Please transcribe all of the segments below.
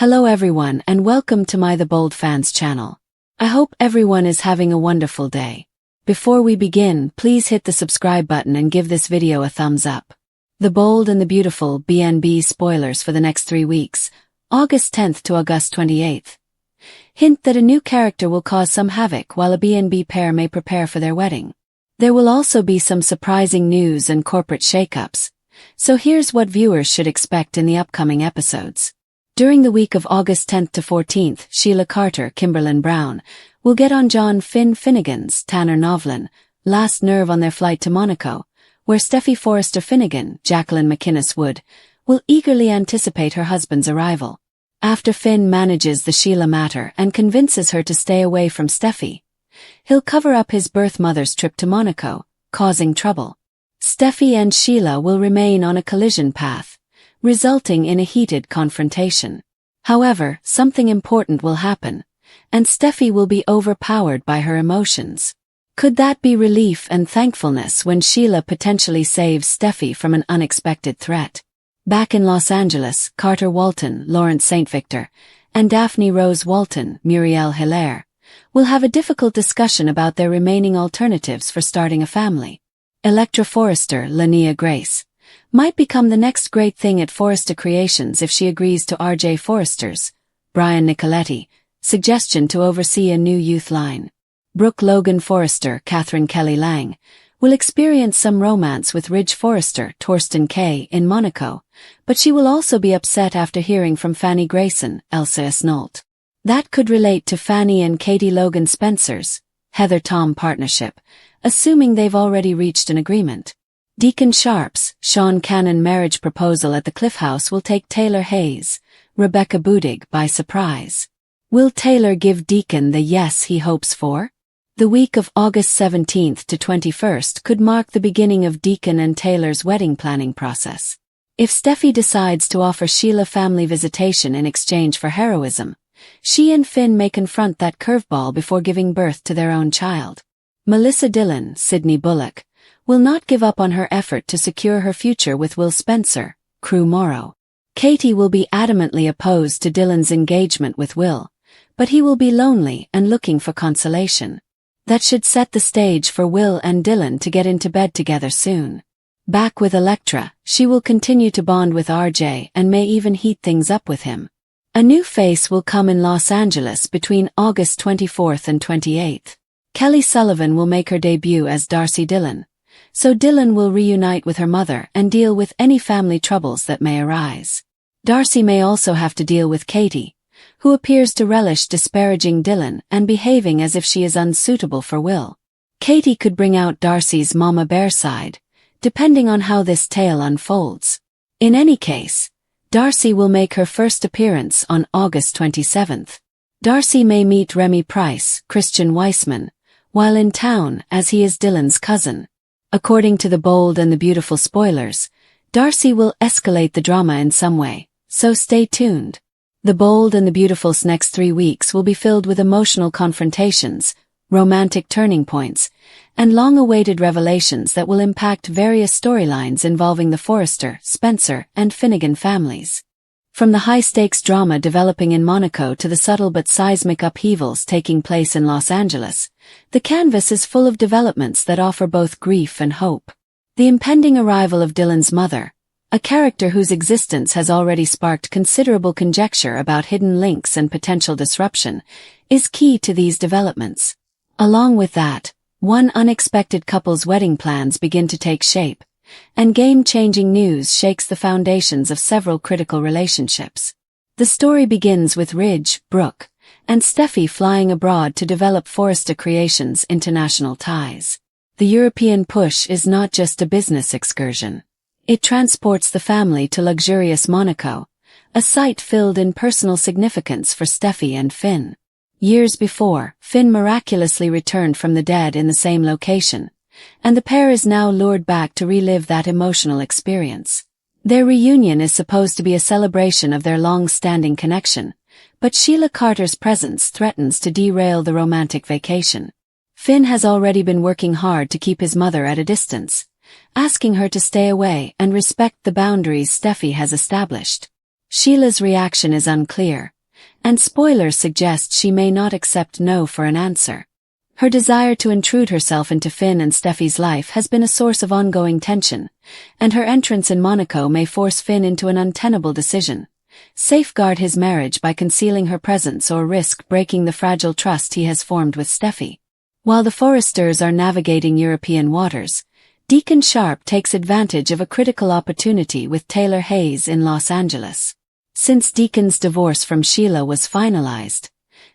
Hello everyone and welcome to my The Bold Fans channel. I hope everyone is having a wonderful day. Before we begin, please hit the subscribe button and give this video a thumbs up. The Bold and the Beautiful BNB spoilers for the next 3 weeks, August 10th to August 28th. Hint that a new character will cause some havoc while a BNB pair may prepare for their wedding. There will also be some surprising news and corporate shakeups, so here's what viewers should expect in the upcoming episodes. During the week of August 10th to 14th, Sheila Carter, Kimberlin Brown, will get on John Finn Finnegan's, Tanner Novlan, last nerve on their flight to Monaco, where Steffy Forrester Finnegan, Jacqueline McInnes Wood, will eagerly anticipate her husband's arrival. After Finn manages the Sheila matter and convinces her to stay away from Steffy, he'll cover up his birth mother's trip to Monaco, causing trouble. Steffy and Sheila will remain on a collision path, resulting in a heated confrontation. However, something important will happen, and Steffy will be overpowered by her emotions. Could that be relief and thankfulness when Sheila potentially saves Steffy from an unexpected threat? Back in Los Angeles, Carter Walton, Lawrence St. Victor, and Daphne Rose Walton, Muriel Hilaire, will have a difficult discussion about their remaining alternatives for starting a family. Electra Forrester, Lania Grace, might become the next great thing at Forrester Creations if she agrees to R.J. Forrester's, Brian Nicoletti, suggestion to oversee a new youth line. Brooke Logan Forrester, Catherine Kelly Lang, will experience some romance with Ridge Forrester, Torsten Kay, in Monaco, but she will also be upset after hearing from Fanny Grayson, Elsa Esnault. That could relate to Fanny and Katie Logan Spencer's, Heather-Tom partnership, assuming they've already reached an agreement. Deacon Sharp's, Sean Cannon marriage proposal at the Cliff House will take Taylor Hayes, Rebecca Budig, by surprise. Will Taylor give Deacon the yes he hopes for? The week of August 17th to 21st could mark the beginning of Deacon and Taylor's wedding planning process. If Steffy decides to offer Sheila family visitation in exchange for heroism, she and Finn may confront that curveball before giving birth to their own child. Melissa Dillon, Sydney Bullock, will not give up on her effort to secure her future with Will Spencer, Crew Morrow. Katie will be adamantly opposed to Dillon's engagement with Will, but he will be lonely and looking for consolation. That should set the stage for Will and Dillon to get into bed together soon. Back with Electra, she will continue to bond with RJ and may even heat things up with him. A new face will come in Los Angeles between August 24th and 28th. Kelly Sullivan will make her debut as Darcy Dillon, so Dillon will reunite with her mother and deal with any family troubles that may arise. Darcy may also have to deal with Katie, who appears to relish disparaging Dillon and behaving as if she is unsuitable for Will. Katie could bring out Darcy's mama bear side, depending on how this tale unfolds. In any case, Darcy will make her first appearance on August 27th. Darcy may meet Remy Price, Christian Weissman, while in town, as he is Dillon's cousin. According to The Bold and the Beautiful spoilers, Darcy will escalate the drama in some way, so stay tuned. The Bold and the Beautiful's next 3 weeks will be filled with emotional confrontations, romantic turning points, and long-awaited revelations that will impact various storylines involving the Forrester, Spencer, and Finnegan families. From the high-stakes drama developing in Monaco to the subtle but seismic upheavals taking place in Los Angeles, the canvas is full of developments that offer both grief and hope. The impending arrival of Dillon's mother, a character whose existence has already sparked considerable conjecture about hidden links and potential disruption, is key to these developments. Along with that, one unexpected couple's wedding plans begin to take shape, and game-changing news shakes the foundations of several critical relationships. The story begins with Ridge, Brooke, and Steffy flying abroad to develop Forrester Creations' international ties. The European push is not just a business excursion. It transports the family to luxurious Monaco, a site filled in personal significance for Steffy and Finn. Years before, Finn miraculously returned from the dead in the same location, and the pair is now lured back to relive that emotional experience. Their reunion is supposed to be a celebration of their long-standing connection, but Sheila Carter's presence threatens to derail the romantic vacation. Finn has already been working hard to keep his mother at a distance, asking her to stay away and respect the boundaries Steffy has established. Sheila's reaction is unclear, and spoilers suggest she may not accept no for an answer. Her desire to intrude herself into Finn and Steffi's life has been a source of ongoing tension, and her entrance in Monaco may force Finn into an untenable decision: safeguard his marriage by concealing her presence or risk breaking the fragile trust he has formed with Steffi. While the Forresters are navigating European waters, Deacon Sharp takes advantage of a critical opportunity with Taylor Hayes in Los Angeles. Since Deacon's divorce from Sheila was finalized,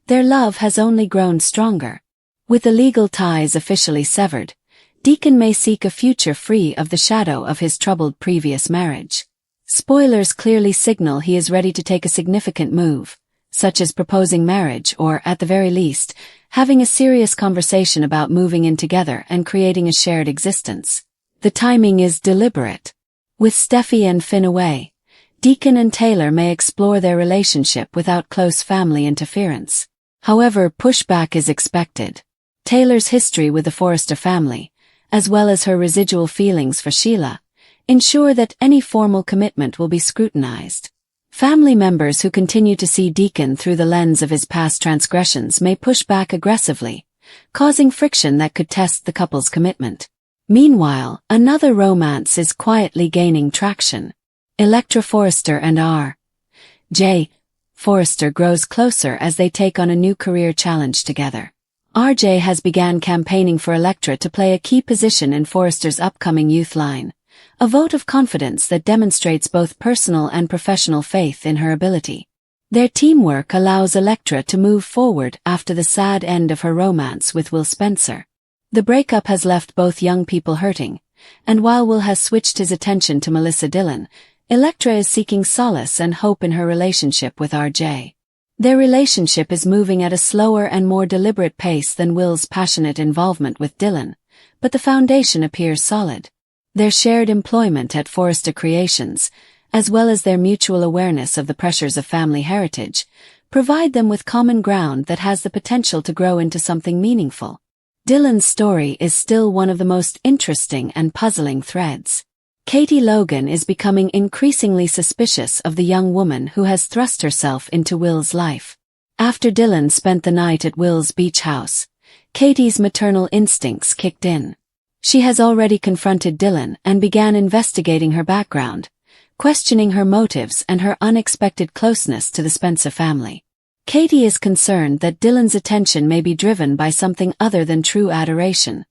their love has only grown stronger. With the legal ties officially severed, Deacon may seek a future free of the shadow of his troubled previous marriage. Spoilers clearly signal he is ready to take a significant move, such as proposing marriage or, at the very least, having a serious conversation about moving in together and creating a shared existence. The timing is deliberate. With Steffi and Finn away, Deacon and Taylor may explore their relationship without close family interference. However, pushback is expected. Taylor's history with the Forrester family, as well as her residual feelings for Sheila, ensure that any formal commitment will be scrutinized. Family members who continue to see Deacon through the lens of his past transgressions may push back aggressively, causing friction that could test the couple's commitment. Meanwhile, another romance is quietly gaining traction. Electra Forrester and R.J. Forrester grows closer as they take on a new career challenge together. RJ has began campaigning for Electra to play a key position in Forrester's upcoming youth line, a vote of confidence that demonstrates both personal and professional faith in her ability. Their teamwork allows Electra to move forward after the sad end of her romance with Will Spencer. The breakup has left both young people hurting, and while Will has switched his attention to Melissa Dillon, Electra is seeking solace and hope in her relationship with RJ. Their relationship is moving at a slower and more deliberate pace than Will's passionate involvement with Dillon, but the foundation appears solid. Their shared employment at Forrester Creations, as well as their mutual awareness of the pressures of family heritage, provide them with common ground that has the potential to grow into something meaningful. Dillon's story is still one of the most interesting and puzzling threads. Katie Logan is becoming increasingly suspicious of the young woman who has thrust herself into Will's life. After Dillon spent the night at Will's beach house, Katie's maternal instincts kicked in. She has already confronted Dillon and began investigating her background, questioning her motives and her unexpected closeness to the Spencer family. Katie is concerned that Dillon's attention may be driven by something other than true adoration,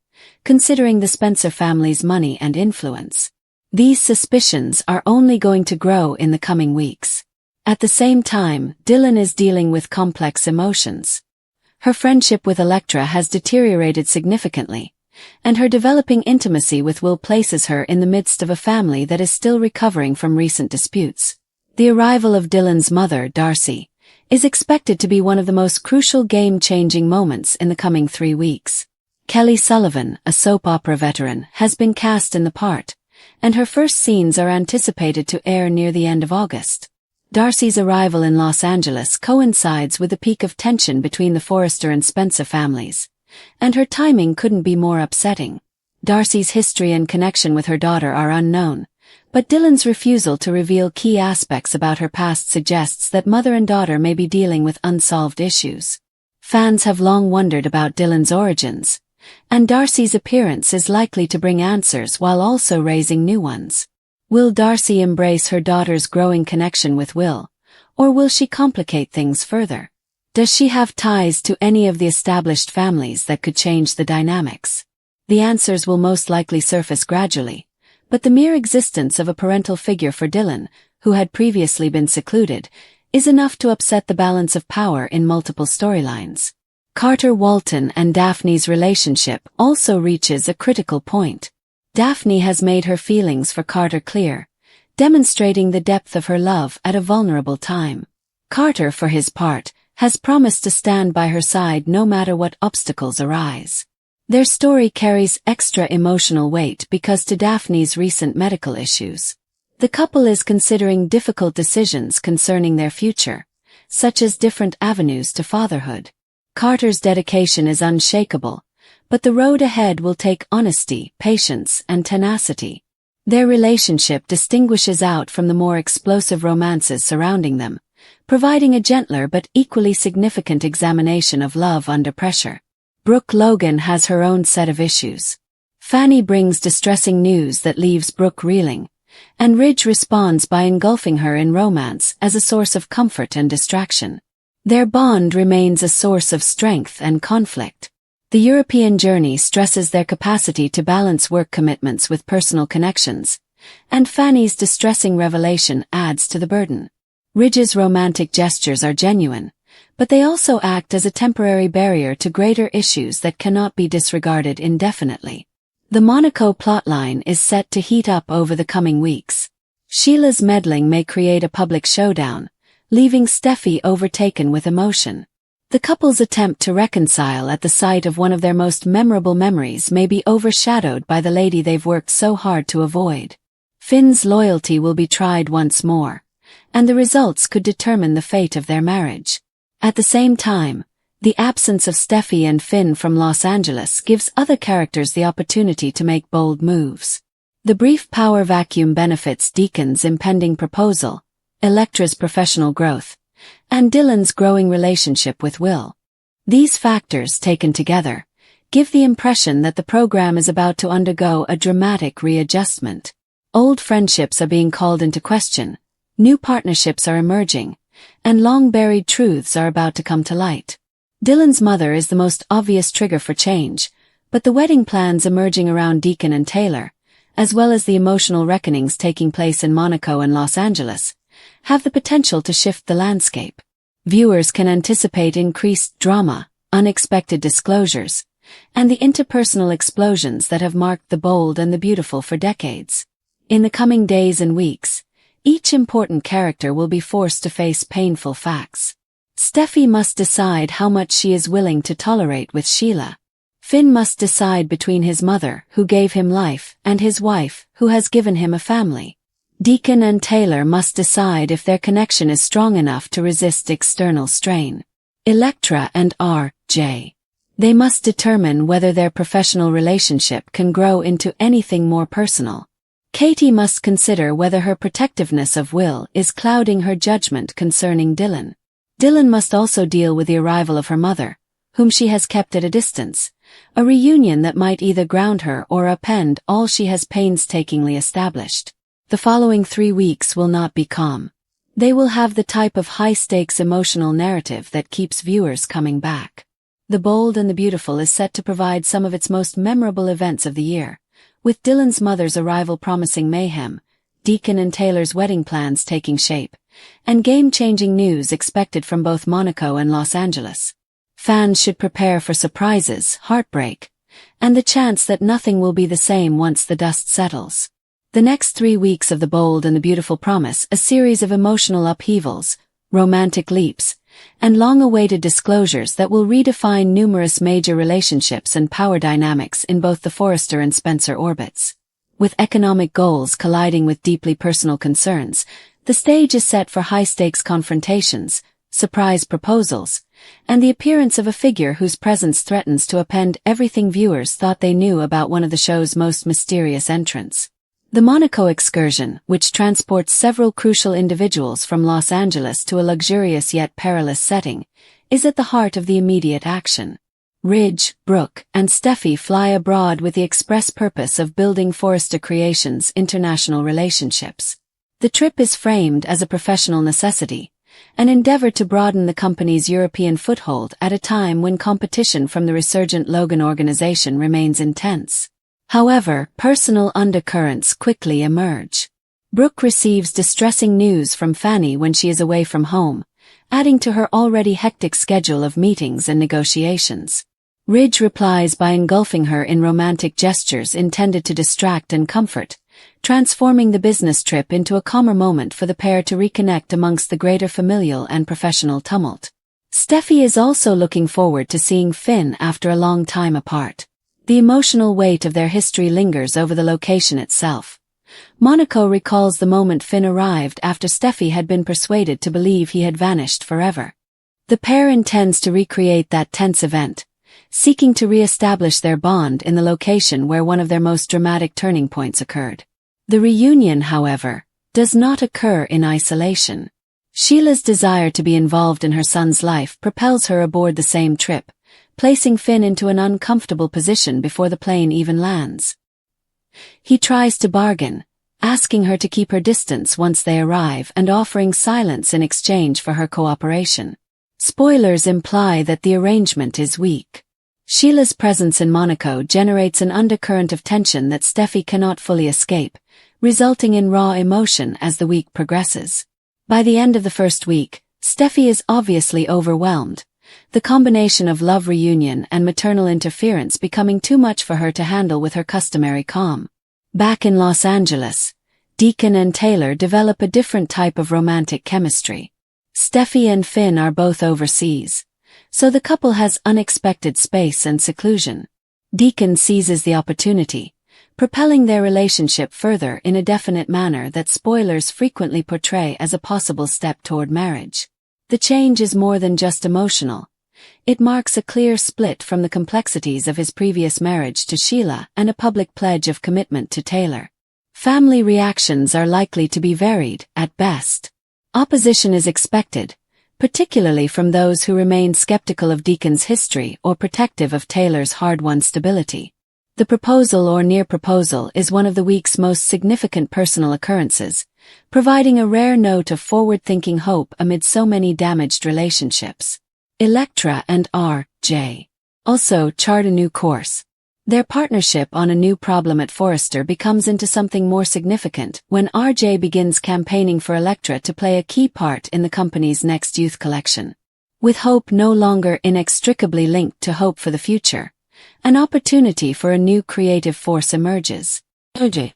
considering the Spencer family's money and influence. These suspicions are only going to grow in the coming weeks. At the same time, Dillon is dealing with complex emotions. Her friendship with Electra has deteriorated significantly, and her developing intimacy with Will places her in the midst of a family that is still recovering from recent disputes. The arrival of Dillon's mother, Darcy, is expected to be one of the most crucial game-changing moments in the coming 3 weeks. Kelly Sullivan, a soap opera veteran, has been cast in the part, and her first scenes are anticipated to air near the end of August. Darcy's arrival in Los Angeles coincides with the peak of tension between the Forrester and Spencer families, and her timing couldn't be more upsetting. Darcy's history and connection with her daughter are unknown, but Dillon's refusal to reveal key aspects about her past suggests that mother and daughter may be dealing with unsolved issues. Fans have long wondered about Dillon's origins, and Darcy's appearance is likely to bring answers while also raising new ones. Will Darcy embrace her daughter's growing connection with Will, or will she complicate things further? Does she have ties to any of the established families that could change the dynamics? The answers will most likely surface gradually, but the mere existence of a parental figure for Dillon, who had previously been secluded, is enough to upset the balance of power in multiple storylines. Carter Walton and Daphne's relationship also reaches a critical point. Daphne has made her feelings for Carter clear, demonstrating the depth of her love at a vulnerable time. Carter, for his part, has promised to stand by her side no matter what obstacles arise. Their story carries extra emotional weight because to Daphne's recent medical issues. The couple is considering difficult decisions concerning their future, such as different avenues to fatherhood. Carter's dedication is unshakable, but the road ahead will take honesty, patience, and tenacity. Their relationship distinguishes out from the more explosive romances surrounding them, providing a gentler but equally significant examination of love under pressure. Brooke Logan has her own set of issues. Fanny brings distressing news that leaves Brooke reeling, and Ridge responds by engulfing her in romance as a source of comfort and distraction. Their bond remains a source of strength and conflict. The European journey stresses their capacity to balance work commitments with personal connections, and Fanny's distressing revelation adds to the burden. Ridge's romantic gestures are genuine, but they also act as a temporary barrier to greater issues that cannot be disregarded indefinitely. The Monaco plotline is set to heat up over the coming weeks. Sheila's meddling may create a public showdown, leaving Steffi overtaken with emotion. The couple's attempt to reconcile at the sight of one of their most memorable memories may be overshadowed by the lady they've worked so hard to avoid. Finn's loyalty will be tried once more, and the results could determine the fate of their marriage. At the same time, the absence of Steffi and Finn from Los Angeles gives other characters the opportunity to make bold moves. The brief power vacuum benefits Deacon's impending proposal, Elektra's professional growth, and Dylan's growing relationship with Will. These factors taken together give the impression that the program is about to undergo a dramatic readjustment. Old friendships are being called into question, new partnerships are emerging, and long-buried truths are about to come to light. Dylan's mother is the most obvious trigger for change, but the wedding plans emerging around Deacon and Taylor, as well as the emotional reckonings taking place in Monaco and Los Angeles, have the potential to shift the landscape. Viewers can anticipate increased drama, unexpected disclosures, and the interpersonal explosions that have marked The Bold and the Beautiful for decades. In the coming days and weeks, each important character will be forced to face painful facts. Steffi must decide how much she is willing to tolerate with Sheila. Finn must decide between his mother, who gave him life, and his wife, who has given him a family. Deacon and Taylor must decide if their connection is strong enough to resist external strain. Elektra and R.J. They must determine whether their professional relationship can grow into anything more personal. Katie must consider whether her protectiveness of Will is clouding her judgment concerning Dylan. Dylan must also deal with the arrival of her mother, whom she has kept at a distance, a reunion that might either ground her or upend all she has painstakingly established. The following 3 weeks will not be calm. They will have the type of high-stakes emotional narrative that keeps viewers coming back. The Bold and the Beautiful is set to provide some of its most memorable events of the year, with Dylan's mother's arrival promising mayhem, Deacon and Taylor's wedding plans taking shape, and game-changing news expected from both Monaco and Los Angeles. Fans should prepare for surprises, heartbreak, and the chance that nothing will be the same once the dust settles. The next 3 weeks of The Bold and the Beautiful promise a series of emotional upheavals, romantic leaps, and long-awaited disclosures that will redefine numerous major relationships and power dynamics in both the Forrester and Spencer orbits. With economic goals colliding with deeply personal concerns, the stage is set for high-stakes confrontations, surprise proposals, and the appearance of a figure whose presence threatens to upend everything viewers thought they knew about one of the show's most mysterious entrants. The Monaco excursion, which transports several crucial individuals from Los Angeles to a luxurious yet perilous setting, is at the heart of the immediate action. Ridge, Brooke, and Steffi fly abroad with the express purpose of building Forrester Creations' international relationships. The trip is framed as a professional necessity, an endeavor to broaden the company's European foothold at a time when competition from the resurgent Logan organization remains intense. However, personal undercurrents quickly emerge. Brooke receives distressing news from Fanny when she is away from home, adding to her already hectic schedule of meetings and negotiations. Ridge replies by engulfing her in romantic gestures intended to distract and comfort, transforming the business trip into a calmer moment for the pair to reconnect amongst the greater familial and professional tumult. Steffi is also looking forward to seeing Finn after a long time apart. The emotional weight of their history lingers over the location itself. Monaco recalls the moment Finn arrived after Steffi had been persuaded to believe he had vanished forever. The pair intends to recreate that tense event, seeking to re-establish their bond in the location where one of their most dramatic turning points occurred. The reunion, however, does not occur in isolation. Sheila's desire to be involved in her son's life propels her aboard the same trip, placing Finn into an uncomfortable position before the plane even lands. He tries to bargain, asking her to keep her distance once they arrive and offering silence in exchange for her cooperation. Spoilers imply that the arrangement is weak. Sheila's presence in Monaco generates an undercurrent of tension that Steffi cannot fully escape, resulting in raw emotion as the week progresses. By the end of the first week, Steffi is obviously overwhelmed, the combination of love reunion and maternal interference becoming too much for her to handle with her customary calm. Back in Los Angeles, Deacon and Taylor develop a different type of romantic chemistry. Steffi and Finn are both overseas, so the couple has unexpected space and seclusion. Deacon seizes the opportunity, propelling their relationship further in a definite manner that spoilers frequently portray as a possible step toward marriage. The change is more than just emotional. It marks a clear split from the complexities of his previous marriage to Sheila and a public pledge of commitment to Taylor. Family reactions are likely to be varied, at best. Opposition is expected, particularly from those who remain skeptical of Deacon's history or protective of Taylor's hard-won stability. The proposal or near proposal is one of the week's most significant personal occurrences, providing a rare note of forward-thinking hope amid so many damaged relationships. Elektra and R.J. also chart a new course. Their partnership on a new problem at Forrester becomes into something more significant when R.J. begins campaigning for Elektra to play a key part in the company's next youth collection. With hope no longer inextricably linked to hope for the future, an opportunity for a new creative force emerges. R.J.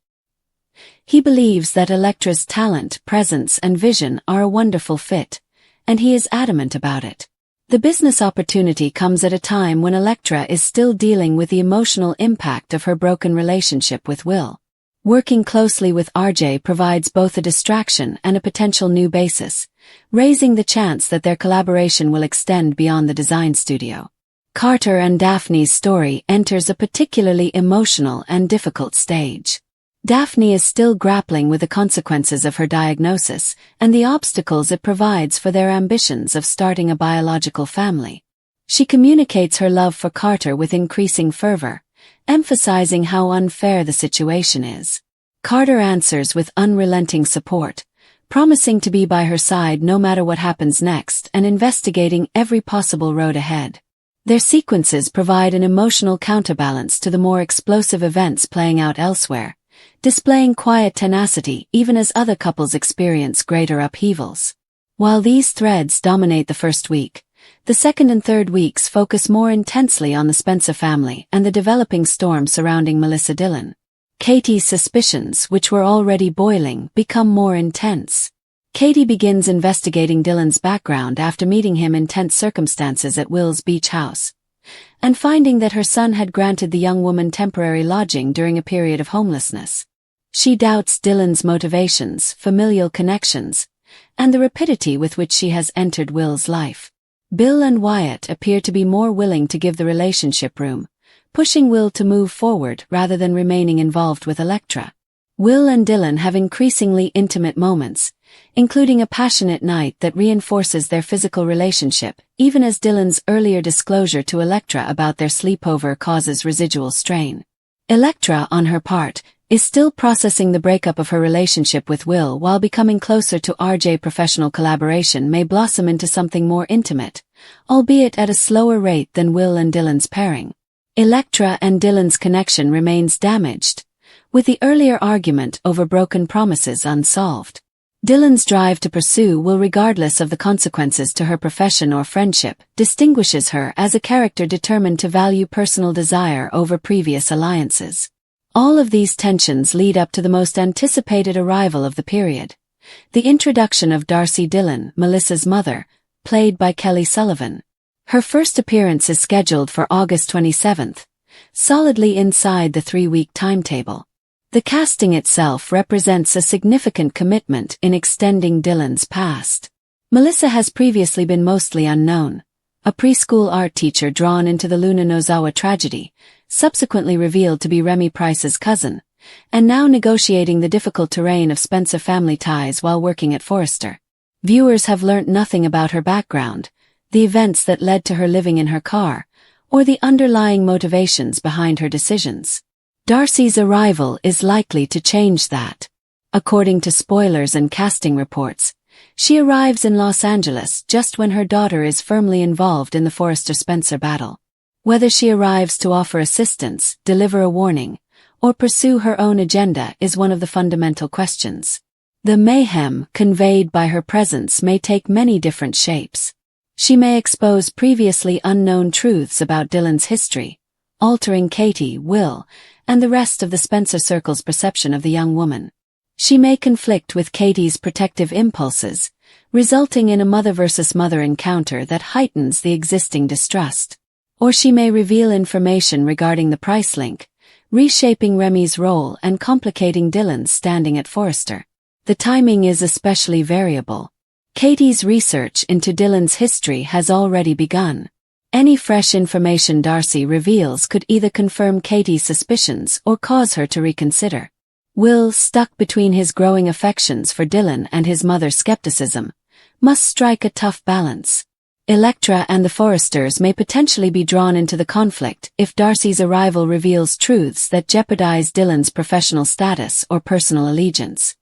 He believes that Elektra's talent, presence, and vision are a wonderful fit, and he is adamant about it. The business opportunity comes at a time when Elektra is still dealing with the emotional impact of her broken relationship with Will. Working closely with RJ provides both a distraction and a potential new basis, raising the chance that their collaboration will extend beyond the design studio. Carter and Daphne's story enters a particularly emotional and difficult stage. Daphne is still grappling with the consequences of her diagnosis and the obstacles it provides for their ambitions of starting a biological family. She communicates her love for Carter with increasing fervor, emphasizing how unfair the situation is. Carter answers with unrelenting support, promising to be by her side no matter what happens next and investigating every possible road ahead. Their sequences provide an emotional counterbalance to the more explosive events playing out elsewhere, displaying quiet tenacity even as other couples experience greater upheavals. While these threads dominate the first week, the second and third weeks focus more intensely on the Spencer family and the developing storm surrounding Melissa Dillon. Katie's suspicions, which were already boiling, become more intense. Katie begins investigating Dillon's background after meeting him in tense circumstances at Will's beach house, and finding that her son had granted the young woman temporary lodging during a period of homelessness. She doubts Dillon's motivations, familial connections, and the rapidity with which she has entered Will's life. Bill and Wyatt appear to be more willing to give the relationship room, pushing Will to move forward rather than remaining involved with Elektra. Will and Dillon have increasingly intimate moments, including a passionate night that reinforces their physical relationship, even as Dillon's earlier disclosure to Elektra about their sleepover causes residual strain. Elektra, on her part, is still processing the breakup of her relationship with Will while becoming closer to RJ. Professional collaboration may blossom into something more intimate, albeit at a slower rate than Will and Dillon's pairing. Elektra and Dillon's connection remains damaged, with the earlier argument over broken promises unsolved. Dillon's drive to pursue Will regardless of the consequences to her profession or friendship distinguishes her as a character determined to value personal desire over previous alliances. All of these tensions lead up to the most anticipated arrival of the period, the introduction of Darcy Dillon, Melissa's mother, played by Kelly Sullivan. Her first appearance is scheduled for August 27th, solidly inside the 3-week timetable. The casting itself represents a significant commitment in extending Dillon's past. Melissa has previously been mostly unknown, a preschool art teacher drawn into the Luna Nozawa tragedy, subsequently revealed to be Remy Price's cousin, and now negotiating the difficult terrain of Spencer family ties while working at Forrester. Viewers have learnt nothing about her background, the events that led to her living in her car, or the underlying motivations behind her decisions. Darcy's arrival is likely to change that. According to spoilers and casting reports, she arrives in Los Angeles just when her daughter is firmly involved in the Forrester-Spencer battle. Whether she arrives to offer assistance, deliver a warning, or pursue her own agenda is one of the fundamental questions. The mayhem conveyed by her presence may take many different shapes. She may expose previously unknown truths about Dylan's history, altering Katie, Will, and the rest of the Spencer circle's perception of the young woman. She may conflict with Katie's protective impulses, resulting in a mother-versus-mother encounter that heightens the existing distrust. Or she may reveal information regarding the price link, reshaping Remy's role and complicating Dylan's standing at Forrester. The timing is especially variable. Katie's research into Dylan's history has already begun. Any fresh information Darcy reveals could either confirm Katie's suspicions or cause her to reconsider. Will, stuck between his growing affections for Dylan and his mother's skepticism, must strike a tough balance. Elektra and the Forresters may potentially be drawn into the conflict if Darcy's arrival reveals truths that jeopardize Dylan's professional status or personal allegiance.